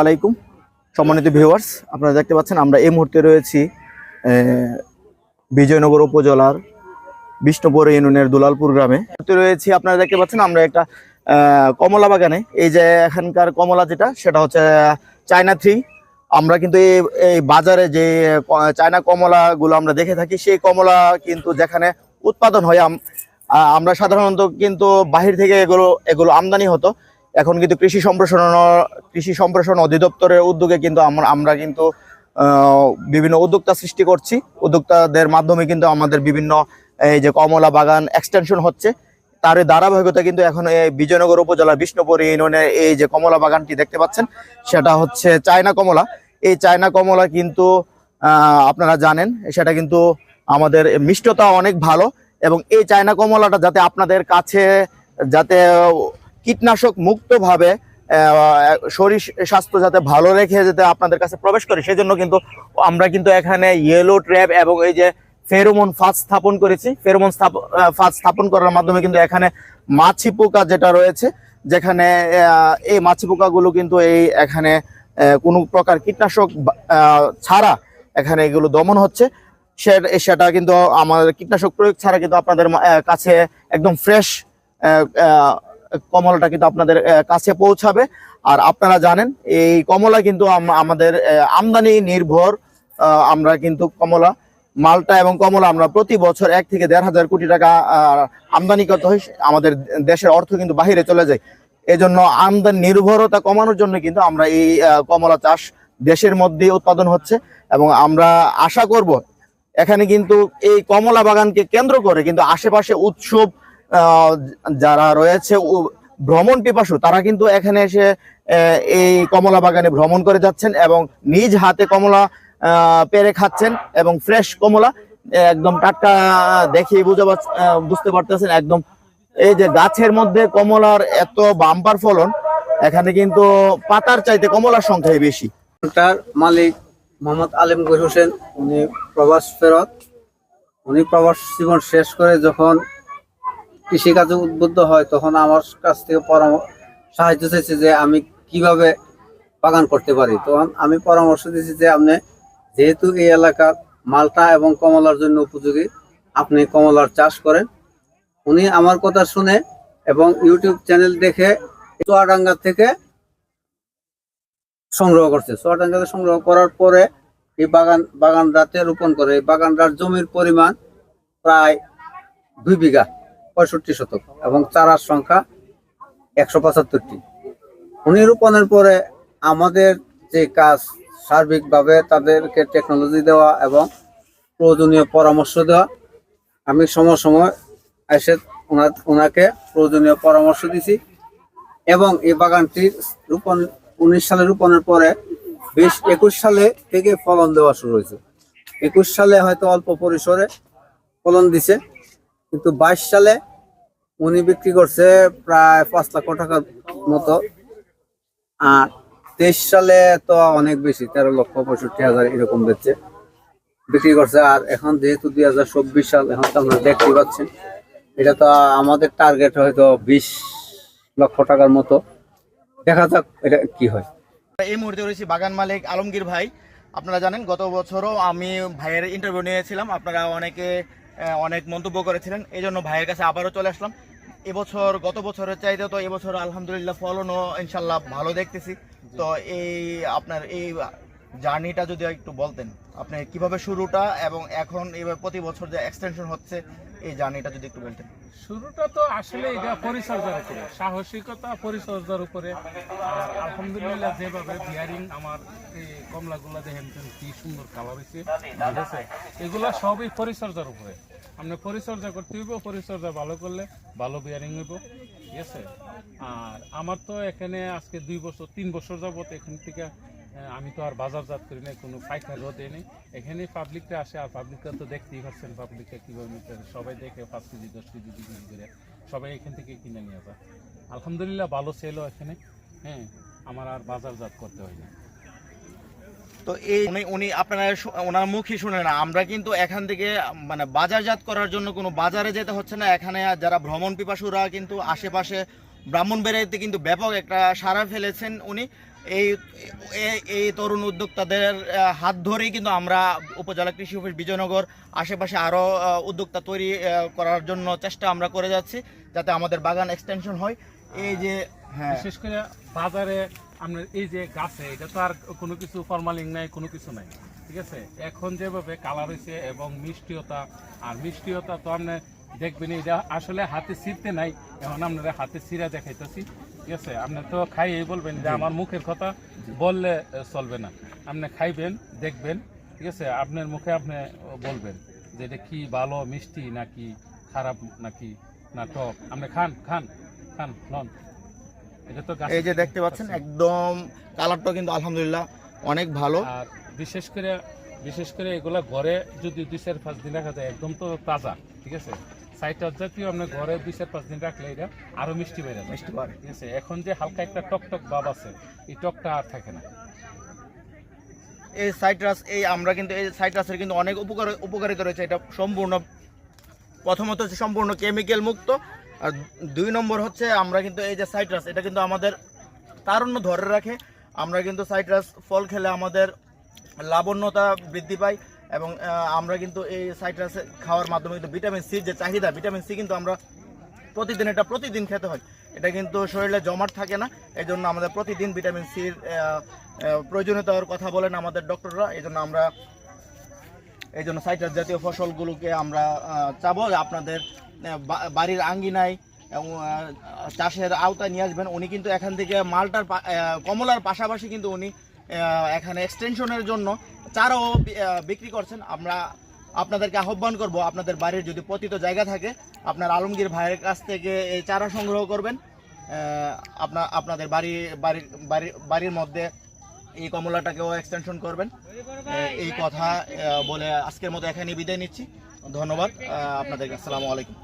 আলাইকুম সম্মানিত ভিউয়ার্স, আপনারা দেখতে পাচ্ছেন আমরা এই মুহূর্তে রয়েছি বিজয়নগর উপজেলার বিষ্ণুপুর ইউনিয়নের দুলালপুর গ্রামে রয়েছি। আপনারা দেখতে পাচ্ছেন আমরা একটা কমলা বাগানে। এই যে এখানকার কমলা যেটা সেটা হচ্ছে চায়না 3। আমরা কিন্তু এই বাজারে যে চায়না কমলাগুলো আমরা দেখে থাকি, সেই কমলা কিন্তু যেখানে উৎপাদন হয় আমরা সাধারণত কিন্তু বাহির থেকে এগুলো আমদানি হতো। এখন কিন্তু কৃষি সম্প্রসারণ অধিদপ্তরের উদ্যোগে কিন্তু আমরা কিন্তু বিভিন্ন উদ্যোক্তা সৃষ্টি করছি। উদ্যোক্তাদের মাধ্যমে কিন্তু আমাদের বিভিন্ন এই যে কমলা বাগান এক্সটেনশন হচ্ছে। তার ধারাবাহিকতা কিন্তু এখন এই বিজয়নগর উপজেলার বিষ্ণুপুর ইউনিয়নের এই যে কমলা বাগানটি দেখতে পাচ্ছেন সেটা হচ্ছে চায়না কমলা। এই চায়না কমলা কিন্তু আপনারা জানেন সেটা কিন্তু আমাদের মিষ্টতা অনেক ভালো, এবং এই চায়না কমলাটা যাতে আপনাদের কাছে যাতে কীটনাশক মুক্তভাবে শরীর স্বাস্থ্য যাতে ভালো রেখে যাতে আপনাদের কাছে প্রবেশ করে, সেজন্য কিন্তু আমরা কিন্তু এখানে ইয়েলো ট্র্যাপ এবং এই যে ফেরোমন ফাঁদ স্থাপন করেছি। ফেরোমন ফাঁদ স্থাপন করার মাধ্যমে কিন্তু এখানে মাছি পোকা যেটা রয়েছে, যেখানে এই মাছি পোকাগুলো কিন্তু এখানে কোনো প্রকার কীটনাশক ছাড়া এখানে এগুলো দমন হচ্ছে। সেটা কিন্তু আমাদের কীটনাশক প্রয়োগ ছাড়া কিন্তু আপনাদের কাছে একদম ফ্রেশ কমলাটা কিন্তু আপনাদের কাছে পৌঁছাবে। আর আপনারা জানেন এই কমলা কিন্তু আমাদের আমদানি নির্ভর। আমরা কিন্তু মালটা এবং কমলা আমরা প্রতি বছর 1 থেকে 1.5 কোটি টাকা আমদানি করতে হয়। আমাদের দেশের অর্থ কিন্তু বাহিরে চলে যায়। এজন্য আমদানি নির্ভরতা কমানোর জন্য কিন্তু আমরা এই কমলা চাষ দেশের মধ্যে উৎপাদন হচ্ছে, এবং আমরা আশা করব এখানে কিন্তু এই কমলা বাগানকে কেন্দ্র করে কিন্তু আশেপাশে উৎসব যারা রয়েছে ভ্রমণ পিপাসু তারা কিন্তু এখানে এসে এই কমলা বাগানে ভ্রমণ করে যাচ্ছেন এবং নিজ হাতে কমলা পেরে খাচ্ছেন, এবং ফ্রেশ কমলা একদম টাটকা দেখে বুঝতে পারতেছেন। একদম এই যে গাছের মধ্যে কমলার এত বাম্পার ফলন, এখানে কিন্তু পাতার চাইতে কমলার সংখ্যাই বেশি। তার মালিক মোহাম্মদ আলমগীর হোসেন, উনি প্রবাস ফেরত। উনি প্রবাস জীবন শেষ করে যখন কৃষিকাজে উদ্বুদ্ধ হয় তখন আমার কাছ থেকে সাহায্য চাইছে যে আমি কিভাবে বাগান করতে পারি। তখন আমি পরামর্শ দিয়েছি যে আপনি যেহেতু এই এলাকার মালটা এবং কমলার জন্য উপযোগী, আপনি কমলার চাষ করেন। উনি আমার কথা শুনে এবং ইউটিউব চ্যানেল দেখে চুয়াডাঙ্গা থেকে সংগ্রহ করছে। চুয়াডাঙ্গাতে সংগ্রহ করার পরে এই বাগানটাতে রোপণ করে। এই বাগানটার জমির পরিমাণ প্রায় 2 বিঘা 65 শতক এবং চারার সংখ্যা 175টি। উনি রোপণের পরে আমাদের যে কাজ সার্বিকভাবে তাদেরকে টেকনোলজি দেওয়া এবং প্রয়োজনীয় পরামর্শ দেওয়া। আমি সময় এসে ওনাকে প্রয়োজনীয় পরামর্শ দিছি, এবং এই বাগানটির 19 সালে রোপণের পরে 21 সালে থেকে ফলন দেওয়া শুরু হয়েছে। 21 সালে হয়তো অল্প পরিসরে ফলন দিছে, কিন্তু 22 সালে উনি বিক্রি করছে প্রায় 5 লক্ষ টাকার মতো। আর 23 সালে তো অনেক বেশি, 13,65,000 এরকম বিক্রি করছে। আর এখন যেহেতু 2024 সাল, এখন তো আমরা দেখতে পাচ্ছেন এটা তো আমাদের টার্গেট হয়তো 20 লক্ষ টাকার মতো। দেখা যাক এটা কি হয়। এই মুহূর্তে রয়েছে বাগান মালিক আলমগীর ভাই। আপনারা জানেন গত বছরও আমি ভাইয়ের ইন্টারভিউ নিয়েছিলাম, আপনারা অনেক মন্তব্য করেছিলেন, এই জন্য ভাইয়ের কাছে আবারও চলে আসলাম। এবছর গত বছরের চাইতে তো এবছর আলহামদুলিল্লাহ ফলনও ইনশাল্লাহ ভালো দেখতেছি। তো আপনার এই জার্নিটা যদি একটু বলতেন, আপনি কিভাবে শুরুটা এবং এখন এবার প্রতি বছর যে এক্সটেনশন হচ্ছে এই জার্নিটা যদি একটু বলতেন। শুরুটা তো আসলে এটা পরিচর্যার উপরে, সাহসিকতা পরিচর্যার উপরে। আর আলহামদুলিল্লাহ যেভাবে বিয়ারিং আমার এই কমলাগুলা দেখেন কি সুন্দর কালার হয়েছে, ঠিক আছে, এগুলা সবই পরিচর্যার উপরে। আপনি পরিচর্যা করতে হইব, পরিচর্যা ভালো করলে ভালো বিয়ারিং হইব, ঠিক আছে। আর আমার তো এখানে আজকে 3 বছর যাবত এখান থেকে আমি তো আর বাজারজাত করি না, কোনো পাইকার রোদে নেই। এখানে পাবলিকটা আসে, আর পাবলিকটা তো দেখতেই পাচ্ছেন পাবলিকটা কীভাবে নিতে সবাই দেখে 5 কেজি 10 কেজি বিক্রি করে সবাই এখান থেকে কিনে নিয়ে যায়। আলহামদুলিল্লাহ ভালো সেলও এখানে। হ্যাঁ, আমার আর বাজারজাত করতে হয় না। তো এই উনি আপনারা ওনার মুখই শুনে না, আমরা কিন্তু এখান থেকে মানে বাজারজাত করার জন্য কোনো বাজারে যেতে হচ্ছে না। এখানে যারা ভ্রমণ পিপাসুরা কিন্তু আশেপাশে ব্রাহ্মণবাড়িয়াতে কিন্তু ব্যাপক একটা সাড়া ফেলেছেন উনি। এই এই তরুণ উদ্যোক্তাদের হাত ধরেই কিন্তু আমরা উপজেলা কৃষি অফিস বিজয়নগর আশেপাশে আরও উদ্যোক্তা তৈরি করার জন্য চেষ্টা আমরা করে যাচ্ছি, যাতে আমাদের বাগান এক্সটেনশন হয়। এই যে হ্যাঁ, বিশেষ করে বাজারে আপনার এই যে গাছে এটা তো আর কোনো কিছু ফরমালিং নাই, কোনো কিছু নাই, ঠিক আছে। এখন যেভাবে কালার হয়েছে এবং মিষ্টিয়তা, আর মিষ্টিয়তা তো আপনি দেখবেন এটা আসলে হাতে ছিঁড়তে নাই, এখন আপনারা হাতে ছিঁড়া দেখাইতেছি, ঠিক আছে। আপনি তো খাইয়েই বলবেন যে আমার মুখের কথা বললে চলবে না, আপনি খাইবেন, দেখবেন, ঠিক আছে। আপনার মুখে আপনি বলবেন যে এটা কি ভালো মিষ্টি নাকি খারাপ নাকি না টক। আপনি খান খান খান লন। এটা তো এই যে দেখতে পাচ্ছেন একদম কালারটা কিন্তু আলহামদুলিল্লাহ অনেক ভালো। আর বিশেষ করে এগুলা ঘরে যদি 2-4-5 দিন রাখা যায় একদম তো তাজা, ঠিক আছে। সাইটার জাতীয় আপনার ঘরে 2-4-5 দিন রাখলে এটা আরো মিষ্টি বেড়ে যায়, মিষ্টি পারে। ঠিক আছে। এখন যে হালকা একটা টকটক ভাব আছে, এই টকটা আর থাকে না। এই সাইট্রাস আমরা কিন্তু এই সাইট্রাসের কিন্তু অনেক উপকারিতা রয়েছে। এটা সম্পূর্ণ, প্রথমত হচ্ছে সম্পূর্ণ কেমিক্যাল মুক্ত, আর 2 নম্বর হচ্ছে আমরা কিন্তু এই যে সাইট্রাস এটা কিন্তু আমাদের তারুণ্য ধরে রাখে। আমরা কিন্তু সাইট্রাস ফল খেলে আমাদের লাবণ্যতা বৃদ্ধি পায়, এবং আমরা কিন্তু এই সাইট্রাস খাওয়ার মাধ্যমে কিন্তু ভিটামিন সি যে চাহিদা, ভিটামিন সি কিন্তু আমরা প্রতিদিন খেতে হয়। এটা কিন্তু শরীরে জমাট থাকে না, এই জন্য আমাদের প্রতিদিন ভিটামিন সির প্রয়োজনীয়তার কথা বলেন আমাদের ডক্টররা। এই জন্য সাইট্রাস জাতীয় ফসলগুলোকে আমরা চাবো আপনাদের বাড়ির আঙ্গিনায় এবং চাষের আওতায় নিয়ে আসবেন। উনি কিন্তু এখান থেকে মালটার কমলার পাশাপাশি কিন্তু উনি এখানে এক্সটেনশনের জন্য চারাও বিক্রি করছেন। আমরা আপনাদেরকে আহ্বান করব, আপনাদের বাড়ির যদি পতিত জায়গা থাকে আপনার আলমগীর ভাইয়ের কাছ থেকে এই চারা সংগ্রহ করবেন। আপনাদের বাড়ির মধ্যে এই কমলাটাকেও এক্সটেনশন করবেন। এই কথা বলে আজকের মতো এখানে বিদায় নিচ্ছি। ধন্যবাদ আপনাদেরকে। আসসালামু আলাইকুম।